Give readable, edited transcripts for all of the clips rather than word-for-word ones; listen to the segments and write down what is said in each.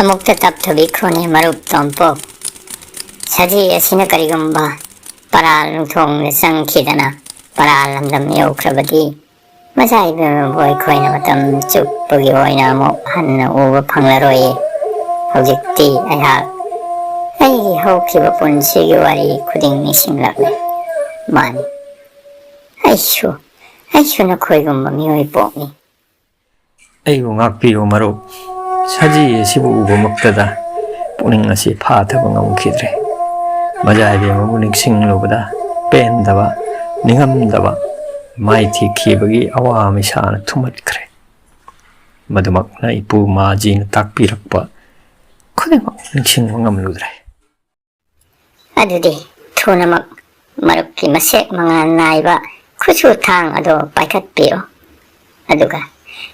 ꯑꯃꯨꯛꯇ ꯇꯞꯊꯕꯤꯈ꯭ꯔꯣꯅꯦ ꯃꯔꯨꯞ ꯇꯣꯝꯄꯣꯛ ꯁꯖꯤ ꯑꯁꯤꯅ ꯀꯔꯤꯒꯨꯝꯕ ꯄꯔꯥꯜ ꯅꯨꯡꯊꯣꯡꯗ ꯆꯪꯈꯤꯗꯅ ꯄꯔꯥꯜ ꯂꯝꯗꯝ ꯌꯧꯈ꯭ꯔꯕꯗꯤ ꯃꯆꯥꯏꯕꯦꯝꯃꯕꯨ ꯑꯩꯈꯣꯏꯅ ꯃꯇꯝ ꯆꯨꯞꯄꯒꯤ ꯑꯣꯏꯅ ꯑꯃꯨꯛ ꯍꯟꯅ ꯎꯕ ꯐꯪꯂꯔꯣꯏꯌꯦ ꯍꯧꯖꯤꯛꯇꯤ ꯑꯩꯍꯥꯛ ꯑꯩꯒꯤ ꯍꯧꯈꯤꯕ ꯄꯨꯟꯁꯤꯒꯤ ꯋꯥꯔꯤ ꯈꯨꯗꯤꯡ ꯅꯤꯡꯁꯤꯡꯂꯛꯂꯦ ꯃꯥꯅꯤ ꯑꯩꯁꯨ ꯅꯈꯣꯏꯒꯨꯝꯕ ꯃꯤꯑꯣꯏ ꯄꯣꯛꯅꯤ ꯑꯩꯕꯨ ꯉꯥꯛꯄꯤꯌꯨ ꯃꯔꯨꯞ ꯁꯖꯤ ꯑꯁꯤꯕꯨ ꯎꯕꯃꯛꯇꯗ ꯄꯨꯛꯅꯤꯡ ꯑꯁꯤ ꯐꯥꯊꯕ ꯉꯝꯈꯤꯗ꯭ꯔꯦ ꯃꯖꯥꯏꯕꯦꯝꯃꯕꯨ ꯅꯤꯡꯁꯤꯡꯂꯨꯕꯗ ꯄꯦꯟꯗꯕ ꯅꯤꯡꯉꯝꯗꯕ ꯃꯥꯏꯊꯤꯈꯤꯕꯒꯤ ꯑꯋꯥ ꯃꯩꯁꯥꯅ ꯊꯨꯝꯍꯠꯈ꯭ꯔꯦ ꯃꯗꯨꯃꯛꯅ ꯏꯄꯨ ꯃꯥꯖꯤꯅ ꯇꯥꯛꯄꯤꯔꯛꯄ ꯈꯨꯗꯤꯡꯃꯛ ꯅꯤꯡꯁꯤꯡꯕ ꯉꯝꯂꯨꯗ꯭ꯔꯦ ꯑꯗꯨꯗꯤ ꯊꯨꯅꯃꯛ ꯃꯔꯨꯞꯀꯤ ꯃꯁꯦꯛ ꯃꯉꯥꯜ ꯅꯥꯏꯕ ꯈꯨꯠꯁꯨ ꯊꯥꯡ ꯑꯗꯨ ꯄꯥꯏꯈꯠꯄꯤꯔꯣ ꯑꯗꯨꯒ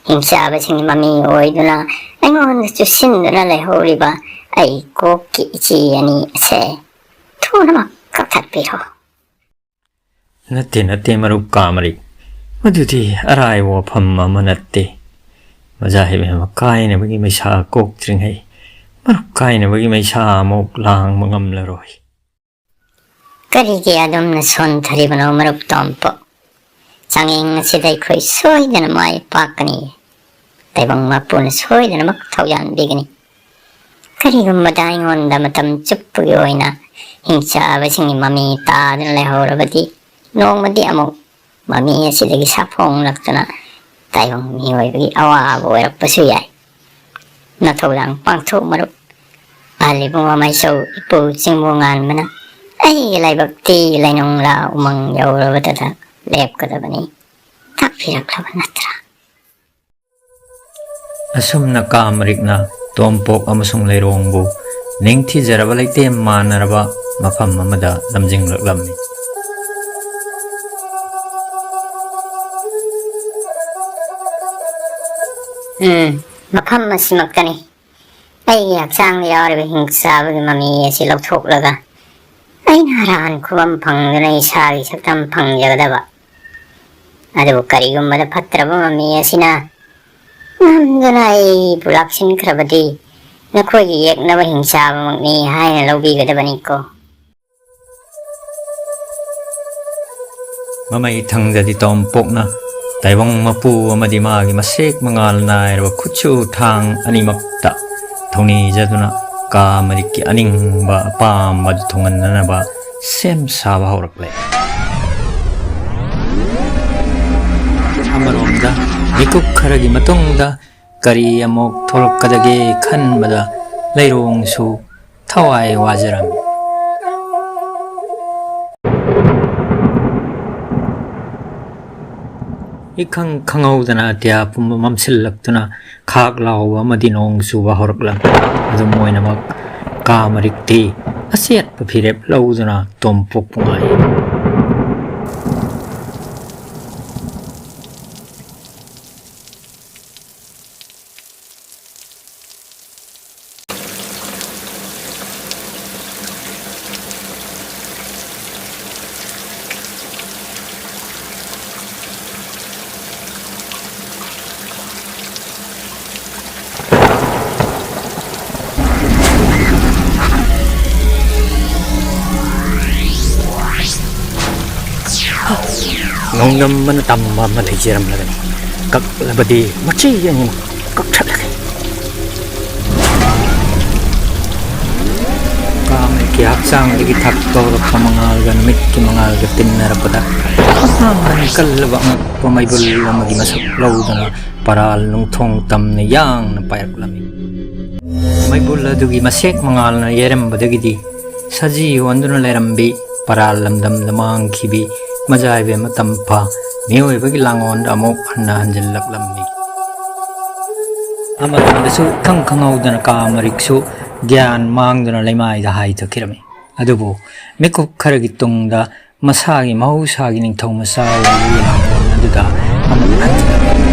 ꯍꯤꯡꯆꯥꯕꯁꯤꯡꯒꯤ ꯃꯃꯤ ꯑꯣꯏꯗꯨꯅ ꯑꯩꯉꯣꯟꯗ ꯆꯨꯁꯤꯟꯗꯨꯅ ꯂꯩꯍꯧꯔꯤꯕ ꯑꯩ ꯀꯣꯛꯀꯤ ꯏꯆꯦ ꯑꯅꯤ ꯑꯁꯦ ꯊꯨꯅꯃꯛ ꯀꯛꯊꯠꯄꯤꯔꯣ ꯅꯠꯇꯦ ꯃꯔꯨꯞ ꯀꯥꯃꯔꯤꯛ ꯃꯗꯨꯗꯤ ꯑꯔꯥꯏꯕ ꯋꯥꯐꯝ ꯑꯃ ꯅꯠꯇꯦ ꯃꯖꯥꯏꯕꯦꯝꯃ ꯀꯥꯏꯅꯕꯒꯤ ꯃꯩꯁꯥ ꯀꯣꯛꯇ꯭ꯔꯤꯉꯩ ꯃꯔꯨꯞ ꯀꯥꯏꯅꯕꯒꯤ ꯃꯩꯁꯥ ꯑꯃꯨꯛ ꯂꯥꯡꯕ ꯉꯝꯂꯔꯣꯏ ꯀꯔꯤꯒꯤ ꯑꯗꯨꯝꯅ ꯁꯣꯟꯊꯔꯤꯕꯅꯣ ꯃꯔꯨꯞ ꯇꯣꯝꯄꯣꯛ ꯆꯥꯡꯌꯦꯡ ꯑꯁꯤꯗ ꯑꯩꯈꯣꯏ ꯁꯣꯏꯗꯅ ꯃꯥꯏ ꯄꯥꯛꯀꯅꯤ ꯇꯥꯏꯕꯪ ꯃꯄꯨꯅ ꯁꯣꯏꯗꯅꯃꯛ ꯊꯧꯖꯥꯟꯕꯤꯒꯅꯤ ꯀꯔꯤꯒꯨꯝꯕꯗ ꯑꯩꯉꯣꯟꯗ ꯃꯇꯝ ꯆꯨꯞꯄꯒꯤ ꯑꯣꯏꯅ ꯍꯤꯡꯆꯥꯕꯁꯤꯡꯒꯤ ꯃꯃꯤ ꯇꯥꯗꯨꯅ ꯂꯩꯍꯧꯔꯕꯗꯤ ꯅꯣꯡꯃꯗꯤ ꯑꯃꯨꯛ ꯃꯃꯤ ꯑꯁꯤꯗꯒꯤ ꯁꯥꯐꯣꯡꯂꯛꯇꯨꯅ ꯇꯥꯏꯕꯪ ꯃꯤꯑꯣꯏꯕꯒꯤ ꯑꯋꯥꯕ ꯑꯣꯏꯔꯛꯄꯁꯨ ꯌꯥꯏ ꯅꯊꯧꯗꯥꯡ ꯄꯥꯡꯊꯣꯛ ꯃꯔꯨꯞ ꯑꯍꯜ ꯃꯩꯁꯧ ꯏꯄꯨ ꯆꯤꯡꯕꯨ ꯉꯥꯟꯕꯅ ꯑꯩꯒꯤ ꯂꯥꯏꯕꯛꯇꯤ ꯂꯩꯅꯨꯡꯂꯥ ꯎꯃꯪ ꯌꯧꯔꯕꯗꯨꯗ ꯂꯦꯞꯀꯗꯕꯅꯤ ꯇꯥꯛꯄꯤꯔꯛꯂꯕ ꯅꯠꯇ꯭ꯔꯥ ꯑꯁꯨꯝꯅ ꯀꯥꯃꯔꯤꯛꯅ ꯇꯣꯝꯄꯣꯛ ꯑꯃꯁꯨꯡ ꯂꯩꯔꯣꯡꯕꯨ ꯅꯤꯡꯊꯤꯖꯔꯕ ꯂꯩꯇꯦꯝ ꯃꯥꯟꯅꯔꯕ ꯃꯐꯝ ꯑꯃꯗ ꯂꯝꯖꯤꯡꯂꯛꯂꯝꯃꯤ ꯃꯐꯝ ꯑꯁꯤꯃꯛꯇꯅꯤ ꯑꯩꯒꯤ ꯍꯛꯆꯥꯡꯗ ꯌꯥꯎꯔꯤꯕ ꯍꯤꯡꯆꯥꯕꯒꯤ ꯃꯃꯤ ꯑꯁꯤ ꯂꯧꯊꯣꯛꯂꯒ ꯑꯩꯅ ꯑꯔꯥꯟ ꯈꯨꯕꯝ ꯐꯪꯗꯨꯅ ꯏꯁꯥꯒꯤ ꯁꯛꯇꯝ ꯐꯪꯖꯒꯗꯕ ꯑꯗꯨꯕꯨ ꯀꯔꯤꯒꯨꯝꯕꯗ ꯐꯠꯇ꯭ꯔꯕ ꯃꯃꯤ ꯑꯁꯤꯅ ꯉꯝꯗꯨꯅ ꯑꯩꯕꯨ ꯂꯥꯛꯁꯤꯟꯈ꯭ꯔꯕꯗꯤ ꯅꯈꯣꯏꯒꯤ ꯌꯦꯛꯅꯕ ꯍꯤꯡꯆꯥꯕꯃꯛꯅꯤ ꯍꯥꯏꯅ ꯂꯧꯕꯤꯒꯗꯕꯅꯤꯀꯣ ꯃꯃꯩ ꯊꯪꯗꯗꯤ ꯇꯣꯝꯄꯣꯛꯅ ꯇꯥꯏꯕꯪ ꯃꯄꯨ ꯑꯃꯗꯤ ꯃꯥꯒꯤ ꯃꯁꯦꯛ ꯃꯉꯥꯜ ꯅꯥꯏꯔꯕ ꯈꯨꯠꯁꯨ ꯊꯥꯡ ꯑꯅꯤꯃꯛꯇ ꯊꯧꯅꯤꯖꯗꯨꯅ ꯀꯥꯃꯔꯤꯛꯀꯤ ꯑꯅꯤꯡꯕ ꯑꯄꯥꯝꯕꯗꯨ ꯊꯨꯡꯍꯟꯅꯅꯕ ꯁꯦꯝ ꯁꯥꯕ ꯍꯧꯔꯛꯂꯦ ꯑꯃꯔꯣꯝꯗ ꯃꯤꯀꯨꯞ ꯈꯔꯒꯤ ꯃꯇꯨꯡꯗ ꯀꯔꯤ ꯑꯃꯨꯛ ꯊꯣꯛꯂꯛꯀꯗꯒꯦ ꯈꯟꯕꯗ ꯂꯩꯔꯣꯡꯁꯨ ꯊꯋꯥꯏ ꯋꯥꯖꯔꯝꯃꯤ ꯏꯈꯪ ꯈꯪꯍꯧꯗꯅ ꯑꯇꯤꯌꯥ ꯄꯨꯝꯕ ꯃꯝꯁꯤꯜꯂꯛꯇꯨꯅ ꯈꯥꯛ ꯂꯥꯎꯕ ꯑꯃꯗꯤ ꯅꯣꯡ ꯆꯨꯕ ꯍꯧꯔꯛꯂꯝꯃꯤ ꯑꯗꯨꯝ ꯑꯣꯏꯅꯃꯛ ꯀꯥꯃꯔꯤꯛꯇꯤ ꯑꯆꯦꯠꯄ ꯐꯤꯔꯦꯞ ꯂꯧꯗꯨꯅ ꯇꯣꯝꯄꯣꯛꯄꯨ ꯉꯥꯏ ꯅꯣꯡꯗꯝꯕꯅ ꯇꯝꯕ ꯑꯃ ꯂꯩꯖꯔꯝꯂꯒꯅꯤ ꯀꯛꯂꯕꯗꯤ ꯃꯆꯤ ꯑꯅꯤꯃꯛ ꯀꯛꯊꯠꯂꯒꯦ ꯀꯥꯃꯔꯤꯛꯀꯤ ꯍꯛꯆꯥꯡꯗꯒꯤ ꯊꯛꯇꯧꯔꯛꯄ ꯃꯉꯥꯜꯒ ꯅꯨꯃꯤꯠꯀꯤ ꯃꯉꯥꯜꯒ ꯇꯤꯟꯅꯔꯛꯄꯗ ꯑꯉꯥꯡ ꯀꯜꯂꯕ ꯑꯉꯛꯄ ꯃꯩꯕꯨꯜ ꯑꯃꯒꯤ ꯃꯁꯛ ꯂꯧꯗꯨꯅ ꯄꯔꯥꯜ ꯅꯨꯡꯊꯣꯡ ꯇꯝꯅ ꯌꯥꯡꯅ ꯄꯥꯏꯔꯛꯂꯝꯃꯤ ꯃꯩꯕꯨꯜ ꯑꯗꯨꯒꯤ ꯃꯁꯦꯛ ꯃꯉꯥꯜꯅ ꯌꯩꯔꯝꯕꯗꯒꯤꯗꯤ ꯁꯖꯤ ꯑꯣꯟꯗꯨꯅ ꯂꯩꯔꯝꯕꯤ ꯄꯔꯥꯜ ꯂꯝꯗꯝꯗ ꯃꯥꯡꯈꯤꯕꯤ ꯃꯖꯥꯏꯕꯦꯝꯃ ꯇꯝꯐꯥ ꯃꯤꯑꯣꯏꯕꯒꯤ ꯂꯥꯡꯑꯣꯟꯗ ꯑꯃꯨꯛ ꯍꯟꯅ ꯍꯟꯖꯤꯜꯂꯛꯂꯝꯃꯤ ꯑꯃꯔꯣꯝꯗꯁꯨ ꯏꯈꯪ ꯈꯪꯍꯧꯗꯅ ꯀꯥꯃꯔꯤꯛꯁꯨ ꯒ꯭ꯌꯥꯟ ꯃꯥꯡꯗꯨꯅ ꯂꯩꯃꯥꯏꯗ ꯍꯥꯏꯊꯈꯤꯔꯝꯃꯤ ꯑꯗꯨꯕꯨ ꯃꯤꯀꯨꯞ ꯈꯔꯒꯤ ꯇꯨꯡꯗ ꯃꯁꯥꯒꯤ ꯃꯍꯧꯁꯥꯒꯤ ꯅꯤꯡꯊꯧ ꯃꯆꯥ ꯑꯣꯏꯕꯒꯤ ꯂꯥꯡꯑꯣꯟ ꯑꯗꯨꯗ ꯑꯃꯨꯛ ꯍꯟꯖꯤꯜꯂꯛꯂꯝꯃꯤ